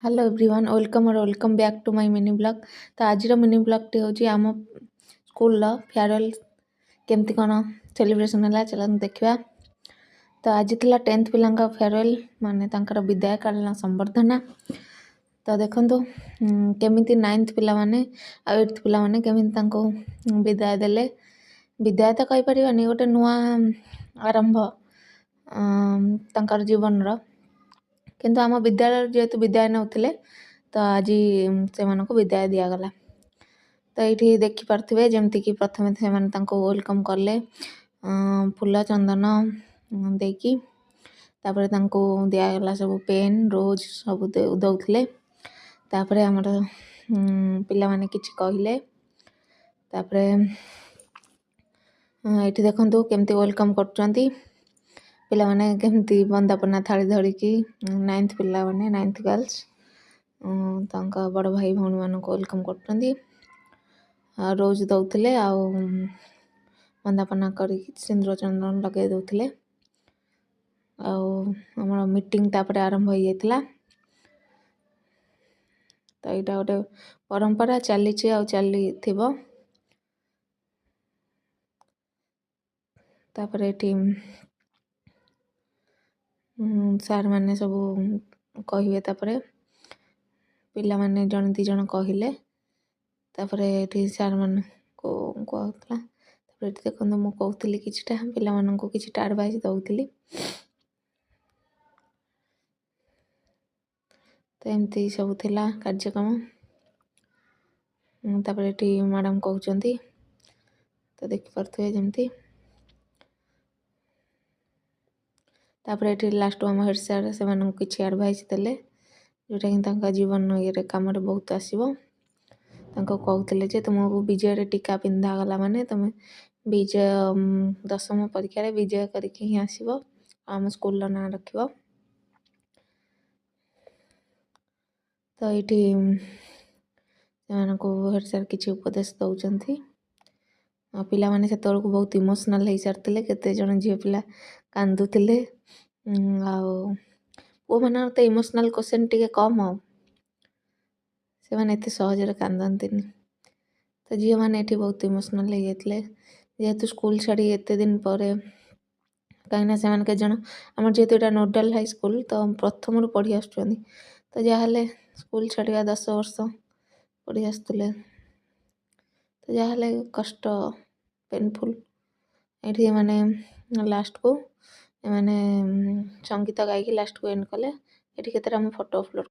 Hello everyone welcome back to my mini blog. तो आज mini ब्लॉगटी हूँ आम स्कूल फेयरवेल केमती कौन सेलिब्रेशन है चल देखा। तो आज थी 10th पिला फेयरवेल माने विदाय कालीन संबर्धना। तो देखु केमी 9th पिला माने 8th पिला माने केमी विदाय देले। विदाय तो कहीपर गोटे नुआ आरंभ जीवन किंतु आम विद्यालय जेहेतु विदाय नौले तो आज से विदाय दिगला। तो ये देखिपे जमती प्रथम से वेलकम कले फूल चंदन देकी तापर दिगला सब पेन रोज सब दौले। तापर आमर पिला माने किछि कहले तापर ये देखु केमती वेलकम कर पिला माने केमती बंदापना थाली धरिकी 9th पिला माने 9th गर्ल्स बड़ भाई भौणी मान वेलकम कर रोज दौले बंदापना कर सिंदूर चंदन लगे दौले। आम मीटिंग तापर आरंभ हो जाता। तो यहाँ गोटे परंपरा चली चली तापर ये सार मैंने सब कहे तापर पिला माने जन दी जन कहले तापर ये सार मान को कहला। तापर ये देखो मु कहती किछटा पिला माननको किछटा एडवाइस दउतली। तो एमती सब थिला कार्यक्रम। तापर ये मैडम कहते तो देखिपे जमती। तापर ये लास्ट आम हेड सार से किसी एडवाइस देले जोटा कि जीवन ये कम बहुत आसो। कहते जे तुमको विजय टीका पिंधागला माने तुम विजय 10th परीक्षा विजय करके ही आसो आम स्कूल ना रख। तो ये हेड सार किसी उपदेश दौरान पिला माने से बहुत इमोशनल हो सारी केते जन झील पिला कांदुले पु मान तो इमोशनल क्वेश्चन टी कम से मैंने एत सहजरे कांदती। तो झील मैंने ये बहुत इमोशनल हो जाते जेहेतु स्कूल छाड़ी एत दिन पर कहीं से के जन आम जेहेतु यहाँ नोडाल हाई स्कूल तो प्रथम रू पढ़ी आस तो जहाँ स्कूल छाड़ा 10 वर्ष पढ़ी आसुले तो जहाँ कष्ट पेनफुल। ये मैंने लास्ट को मैंने संगीत गायकी लास्ट को एंड कले। ये केतरा फोटो अपलोड